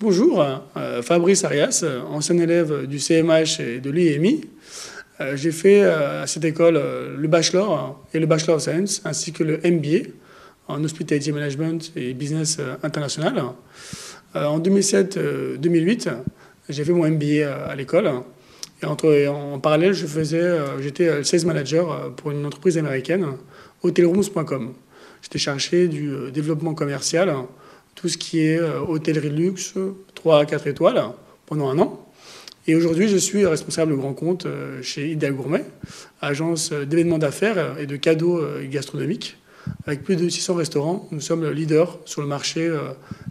Bonjour, Fabrice Arias, ancien élève du CMH et de l'IMI. J'ai fait à cette école le Bachelor et le Bachelor of Science, ainsi que le MBA en Hospitality Management et Business International. En 2007-2008, j'ai fait mon MBA à l'école. Et en parallèle, j'étais sales manager pour une entreprise américaine, hotelrooms.com. J'étais chargé du développement commercial, tout ce qui est hôtellerie luxe, 3 à 4 étoiles, pendant un an. Et aujourd'hui, je suis responsable grand compte chez Ideal Gourmet, agence d'événements d'affaires et de cadeaux gastronomiques. Avec plus de 600 restaurants, nous sommes leaders sur le marché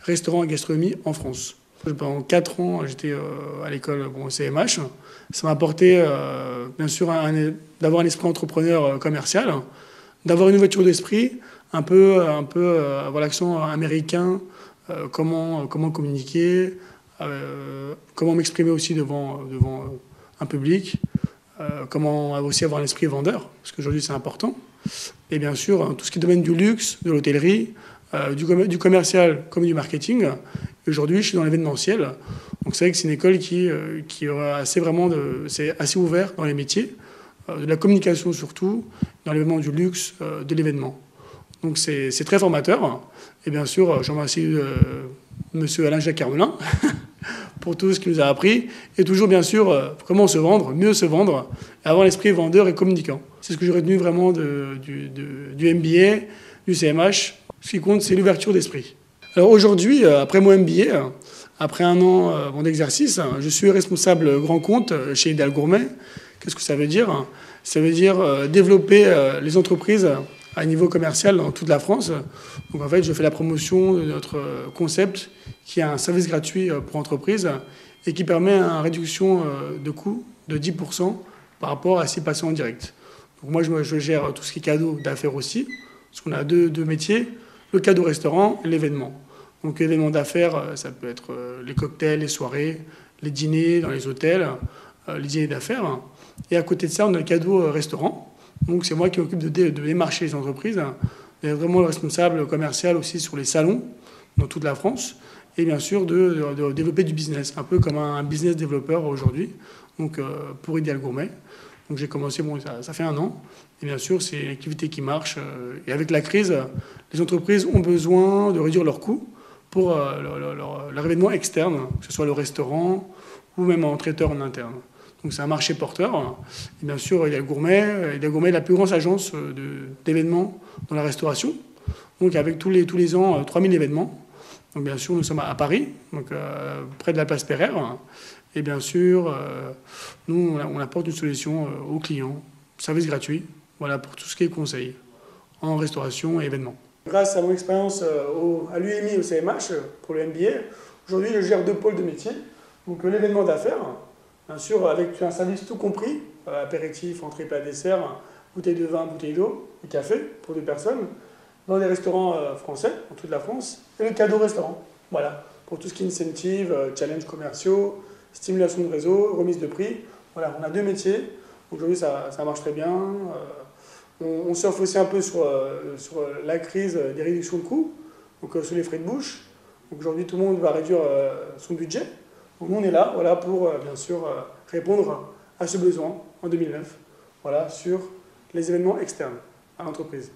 restaurant et gastronomie en France. Pendant 4 ans, j'étais à l'école au CMH. Ça m'a apporté, bien sûr, d'avoir un esprit entrepreneur commercial, d'avoir une ouverture d'esprit, un peu avoir l'accent américain, comment communiquer, comment m'exprimer aussi devant un public, comment aussi avoir un esprit vendeur, parce qu'aujourd'hui c'est important. Et bien sûr, tout ce qui est domaine du luxe, de l'hôtellerie, du commercial comme du marketing. Aujourd'hui, je suis dans l'événementiel. Donc c'est vrai que c'est une école qui c'est assez ouvert dans les métiers, de la communication surtout, dans l'événement du luxe, de l'événement. Donc c'est très formateur. Et bien sûr, je remercie monsieur Alain-Jacques Carmelin pour tout ce qu'il nous a appris. Et toujours, bien sûr, comment se vendre, mieux se vendre, et avoir l'esprit vendeur et communicant. C'est ce que j'ai retenu vraiment du MBA, du CMH. Ce qui compte, c'est l'ouverture d'esprit. Alors aujourd'hui, après mon MBA, après un an d'exercice, je suis responsable grand compte chez Ideal Gourmet. Qu'est-ce que ça veut dire? Ça veut dire développer les entreprises à un niveau commercial dans toute la France. Donc en fait, je fais la promotion de notre concept qui est un service gratuit pour entreprises et qui permet une réduction de coûts de 10% par rapport à s'y passer en direct. Donc moi, je gère tout ce qui est cadeau d'affaires aussi, parce qu'on a deux métiers, le cadeau restaurant et l'événement. Donc l'événement d'affaires, ça peut être les cocktails, les soirées, les dîners dans les hôtels, les dîners d'affaires. Et à côté de ça, on a le cadeau restaurant. Donc c'est moi qui m'occupe de démarcher les entreprises, d'être vraiment le responsable commercial aussi sur les salons dans toute la France, et bien sûr de développer du business, un peu comme un business développeur aujourd'hui, donc pour Ideal Gourmet. Donc j'ai commencé, ça fait un an, et bien sûr c'est une activité qui marche. Et avec la crise, les entreprises ont besoin de réduire leurs coûts pour leur événement externe, que ce soit le restaurant ou même en traiteur en interne. Donc c'est un marché porteur. Et bien sûr, Ideal Gourmet. Ideal Gourmet est la plus grande agence d'événements dans la restauration. Donc avec tous les ans, 3000 événements. Donc bien sûr, nous sommes à Paris, donc près de la place Pereire. Et bien sûr, nous, on apporte une solution aux clients, service gratuit, voilà, pour tout ce qui est conseil en restauration et événements. Grâce à mon expérience à l'UMI, au CMH, pour le MBA, aujourd'hui, je gère 2 pôles de métier. Donc l'événement d'affaires, bien sûr, avec un service tout compris, apéritif, entrée, plat, dessert, bouteille de vin, bouteille d'eau, et café pour 2 personnes, dans les restaurants français, dans toute la France, et le cadeau restaurant. Voilà, pour tout ce qui est incentive, challenge commerciaux, stimulation de réseau, remise de prix. Voilà, on a 2 métiers. Aujourd'hui, ça marche très bien. On surfe aussi un peu sur la crise des réductions de coûts, donc sur les frais de bouche. Donc aujourd'hui, tout le monde va réduire son budget. Donc nous, on est là, voilà, pour bien sûr répondre à ce besoin en 2009, voilà, sur les événements externes à l'entreprise.